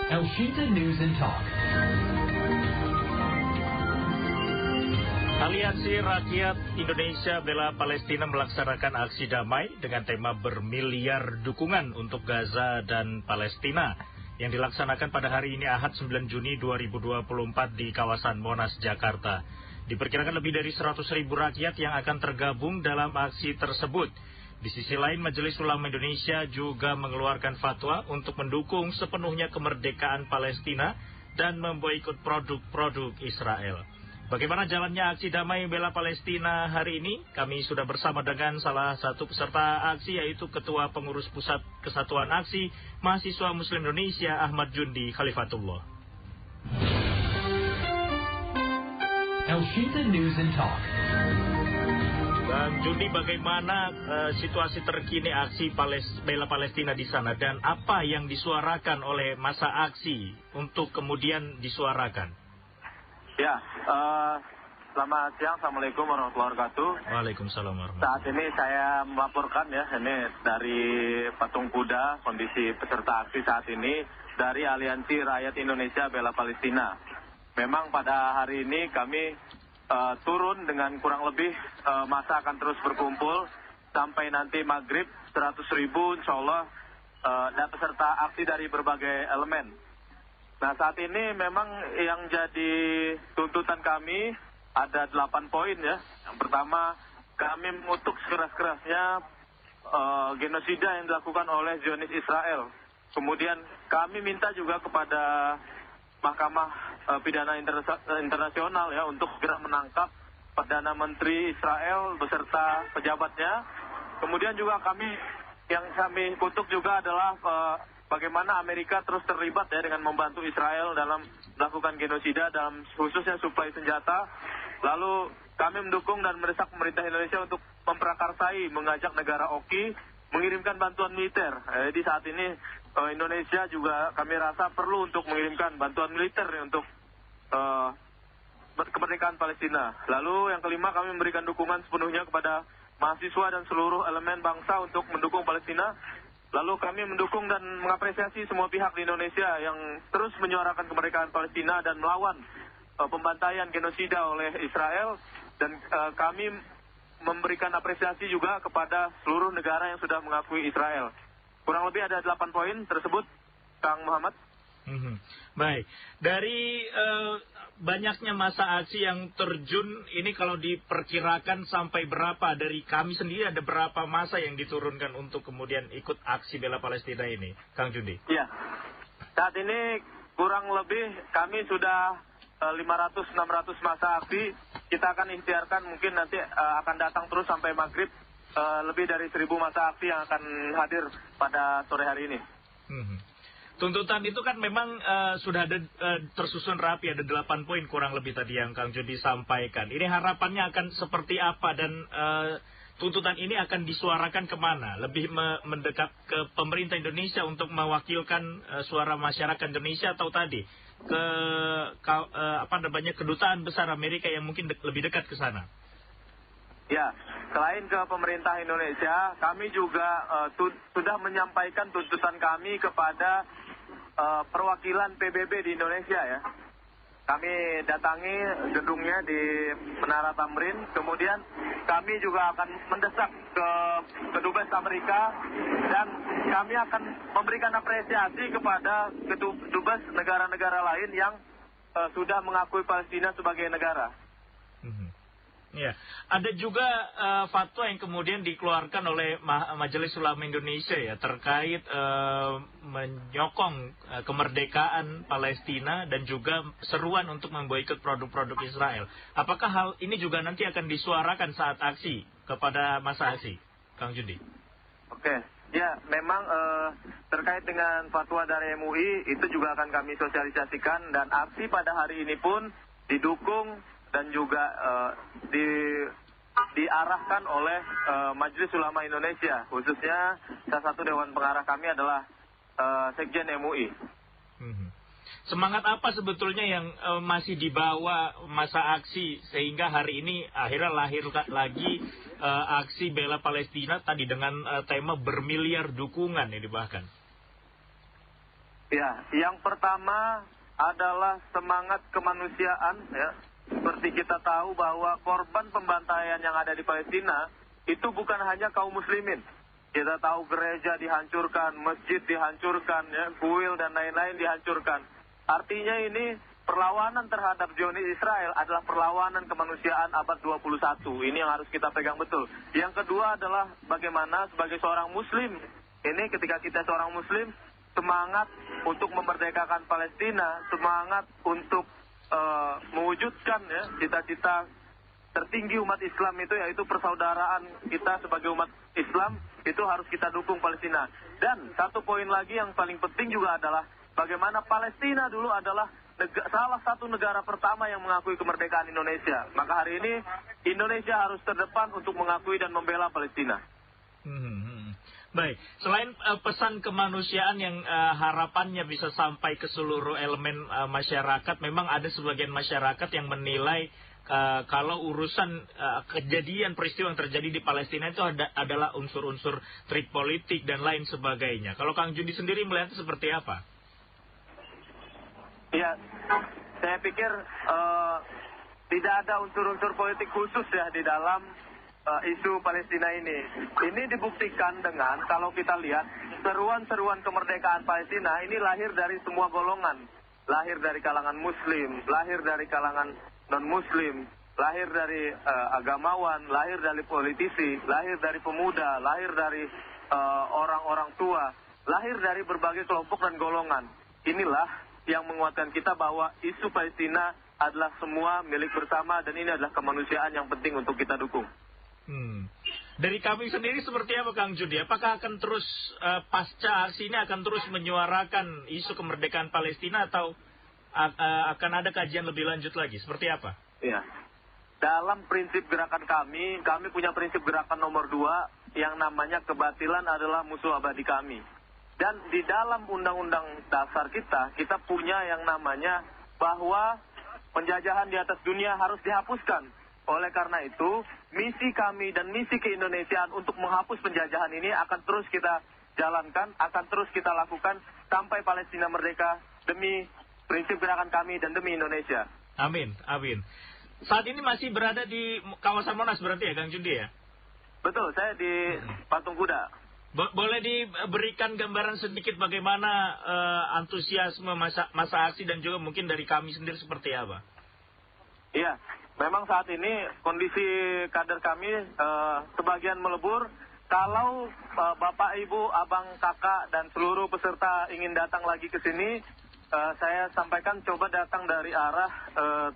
Elshita News and Talk. Aliansi Rakyat Indonesia Bela Palestina melaksanakan aksi damai dengan tema bermiliar dukungan untuk Gaza dan Palestina yang dilaksanakan pada hari ini Ahad 9 Juni 2024 di kawasan Monas, Jakarta. Diperkirakan lebih dari 100.000 rakyat yang akan tergabung dalam aksi tersebut. Di sisi lain, Majelis Ulama Indonesia juga mengeluarkan fatwa untuk mendukung sepenuhnya kemerdekaan Palestina dan memboikot produk-produk Israel. Bagaimana jalannya aksi damai bela Palestina hari ini? Kami sudah bersama dengan salah satu peserta aksi, yaitu Ketua Pengurus Pusat Kesatuan Aksi Mahasiswa Muslim Indonesia Ahmad Jundi Khalifatullah. Elshita News and Talk. Dan Jundi, bagaimana situasi terkini aksi bela Palestina di sana dan apa yang disuarakan oleh masa aksi untuk kemudian disuarakan? Ya, selamat siang, Assalamualaikum warahmatullahi wabarakatuh. Waalaikumsalam warahmatullahi wabarakatuh. Saat ini saya melaporkan ya, ini dari Patung Kuda, kondisi peserta aksi saat ini dari Aliansi Rakyat Indonesia Bela Palestina. Memang pada hari ini kami turun dengan kurang lebih masa akan terus berkumpul sampai nanti maghrib 100.000 insya Allah dan peserta aksi dari berbagai elemen. Nah, saat ini memang yang jadi tuntutan kami ada 8 poin ya. Yang pertama, kami mengutuk sekeras-kerasnya genosida yang dilakukan oleh Zionis Israel. Kemudian kami minta juga kepada Mahkamah Pidana Internasional ya untuk segera menangkap Perdana Menteri Israel beserta pejabatnya. Kemudian juga yang kami kutuk juga adalah bagaimana Amerika terus terlibat ya dengan membantu Israel dalam melakukan genosida dalam khususnya suplai senjata. Lalu kami mendukung dan mendesak pemerintah Indonesia untuk memprakarsai, mengajak negara OKI mengirimkan bantuan militer. Jadi saat ini Indonesia juga kami rasa perlu untuk mengirimkan bantuan militer untuk kemerdekaan Palestina. Lalu yang kelima, kami memberikan dukungan sepenuhnya kepada mahasiswa dan seluruh elemen bangsa untuk mendukung Palestina. Lalu kami mendukung dan mengapresiasi semua pihak di Indonesia yang terus menyuarakan kemerdekaan Palestina dan melawan pembantaian genosida oleh Israel. Dan kami memberikan apresiasi juga kepada seluruh negara yang sudah mengakui Israel. Kurang lebih ada 8 poin tersebut, Kang Muhammad. Baik, dari banyaknya masa aksi yang terjun ini, kalau diperkirakan sampai berapa? Dari kami sendiri ada berapa masa yang diturunkan untuk kemudian ikut aksi bela Palestina ini, Kang Jundi? Iya, saat ini kurang lebih kami sudah 500-600 masa aksi. Kita akan ikhtiarkan mungkin nanti akan datang terus sampai maghrib, lebih dari 1.000 masa aksi yang akan hadir pada sore hari ini. Tuntutan itu kan memang sudah ada tersusun rapi, ada 8 poin kurang lebih tadi yang Kang Jundi sampaikan. Ini harapannya akan seperti apa dan tuntutan ini akan disuarakan kemana? Lebih mendekat ke pemerintah Indonesia untuk mewakilkan suara masyarakat Indonesia atau tadi ke kedutaan besar Amerika yang mungkin lebih dekat ke sana? Ya, selain ke pemerintah Indonesia, kami juga sudah menyampaikan tuntutan kami kepada perwakilan PBB di Indonesia ya. Kami datangi gedungnya di Menara Tamrin, kemudian kami juga akan mendesak ke Kedubes Amerika dan kami akan memberikan apresiasi kepada Kedubes negara-negara lain yang sudah mengakui Palestina sebagai negara. Ya, ada juga fatwa yang kemudian dikeluarkan oleh Majelis Ulama Indonesia ya terkait menyokong kemerdekaan Palestina dan juga seruan untuk memboikot produk-produk Israel. Apakah hal ini juga nanti akan disuarakan saat aksi kepada masa aksi, Kang Jundi? Oke, ya memang terkait dengan fatwa dari MUI itu juga akan kami sosialisasikan dan aksi pada hari ini pun didukung dan juga diarahkan oleh Majelis Ulama Indonesia, khususnya salah satu dewan pengarah kami adalah Sekjen MUI. Semangat apa sebetulnya yang masih dibawa masa aksi sehingga hari ini akhirnya lahir lagi aksi bela Palestina tadi dengan tema bermiliar dukungan ini bahkan? Ya, yang pertama adalah semangat kemanusiaan ya. Seperti kita tahu bahwa korban pembantaian yang ada di Palestina itu bukan hanya kaum muslimin. Kita tahu gereja dihancurkan, masjid dihancurkan, ya, kuil dan lain-lain dihancurkan. Artinya ini perlawanan terhadap Zionis Israel adalah perlawanan kemanusiaan abad 21. Ini yang harus kita pegang betul. Yang kedua adalah bagaimana sebagai seorang muslim, ini ketika kita seorang muslim, semangat untuk memerdekakan Palestina, semangat untuk mewujudkan ya cita-cita tertinggi umat Islam itu yaitu persaudaraan kita sebagai umat Islam, itu harus kita dukung Palestina. Dan satu poin lagi yang paling penting juga adalah bagaimana Palestina dulu adalah salah satu negara pertama yang mengakui kemerdekaan Indonesia. Maka hari ini Indonesia harus terdepan untuk mengakui dan membela Palestina. Baik, selain pesan kemanusiaan yang harapannya bisa sampai ke seluruh elemen masyarakat, memang ada sebagian masyarakat yang menilai kalau urusan kejadian peristiwa yang terjadi di Palestina itu adalah unsur-unsur trik politik dan lain sebagainya. Kalau Kang Judi sendiri melihatnya seperti apa? Ya, saya pikir tidak ada unsur-unsur politik khusus ya di dalam isu Palestina ini. Ini dibuktikan dengan kalau kita lihat seruan-seruan kemerdekaan Palestina ini lahir dari semua golongan. Lahir dari kalangan muslim, lahir dari kalangan non-muslim, lahir dari agamawan, lahir dari politisi, lahir dari pemuda, lahir dari orang-orang tua, lahir dari berbagai kelompok dan golongan. Inilah yang menguatkan kita bahwa isu Palestina adalah semua milik bersama dan ini adalah kemanusiaan yang penting untuk kita dukung. Dari kami sendiri seperti apa Kang Judi? Apakah akan terus pasca aksi ini akan terus menyuarakan isu kemerdekaan Palestina atau akan ada kajian lebih lanjut lagi? Seperti apa? Iya. Dalam prinsip gerakan kami punya prinsip gerakan nomor 2 yang namanya kebatilan adalah musuh abadi kami. Dan di dalam undang-undang dasar kita punya yang namanya bahwa penjajahan di atas dunia harus dihapuskan. Oleh karena itu, misi kami dan misi keindonesiaan untuk menghapus penjajahan ini akan terus kita jalankan, akan terus kita lakukan sampai Palestina merdeka demi prinsip gerakan kami dan demi Indonesia. Amin, amin. Saat ini masih berada di kawasan Monas berarti ya Kang Judi ya? Betul, saya di Patung Kuda. Boleh diberikan gambaran sedikit bagaimana antusiasme masa aksi dan juga mungkin dari kami sendiri seperti apa? Iya, memang saat ini kondisi kader kami sebagian melebur. Kalau Bapak, Ibu, Abang, Kakak, dan seluruh peserta ingin datang lagi ke sini, saya sampaikan coba datang dari arah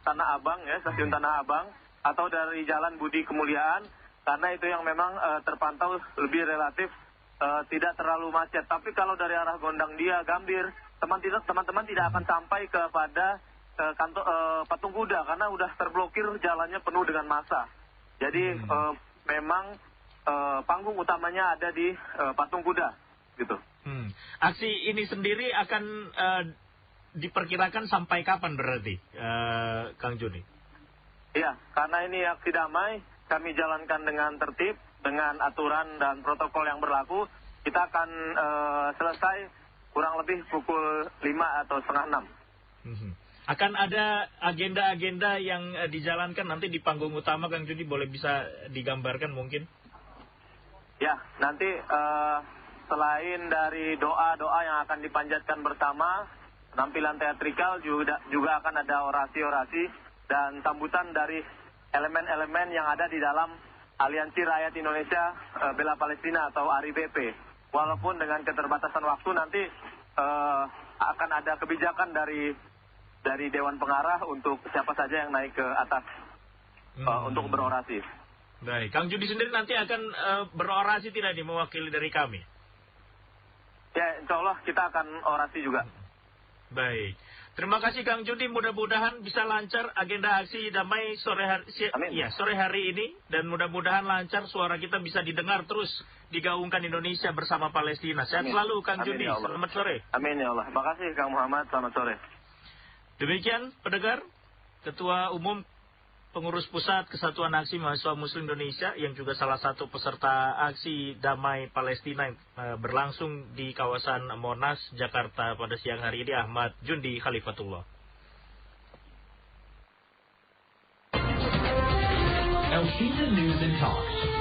Tanah Abang, ya, stasiun Tanah Abang, atau dari Jalan Budi Kemuliaan, karena itu yang memang terpantau lebih relatif tidak terlalu macet. Tapi kalau dari arah Gondang Dia, Gambir, teman-teman tidak akan sampai kepada kantor Patung Kuda karena udah terblokir jalannya penuh dengan massa. Jadi memang panggung utamanya ada di Patung Kuda, gitu. Aksi ini sendiri akan diperkirakan sampai kapan berarti, Kang Juni? Iya, karena ini aksi damai, kami jalankan dengan tertib, dengan aturan dan protokol yang berlaku. Kita akan selesai kurang lebih pukul 5 atau setengah 6. Akan ada agenda-agenda yang dijalankan nanti di panggung utama, Kang Judi, boleh bisa digambarkan mungkin? Ya, nanti selain dari doa-doa yang akan dipanjatkan bersama, penampilan teatrikal juga akan ada orasi-orasi dan sambutan dari elemen-elemen yang ada di dalam Aliansi Rakyat Indonesia Bela Palestina atau ARI-BP. Walaupun dengan keterbatasan waktu nanti akan ada kebijakan dari Dewan Pengarah untuk siapa saja yang naik ke atas untuk berorasi. Baik, Kang Judi sendiri nanti akan berorasi tidak mewakili dari kami? Ya, insya Allah kita akan orasi juga. Baik, terima kasih Kang Judi. Mudah-mudahan bisa lancar agenda aksi damai sore hari ini, dan mudah-mudahan lancar, suara kita bisa didengar terus digaungkan Indonesia bersama Palestina. Sehat selalu Kang Judi. Ya, selamat sore. Amin ya Allah. Terima kasih Kang Muhammad. Selamat sore. Demikian pendengar, Ketua Umum Pengurus Pusat Kesatuan Aksi Mahasiswa Muslim Indonesia yang juga salah satu peserta aksi damai Palestina yang berlangsung di kawasan Monas, Jakarta pada siang hari ini, Ahmad Jundi Khalifatullah. Elpida News and Talk.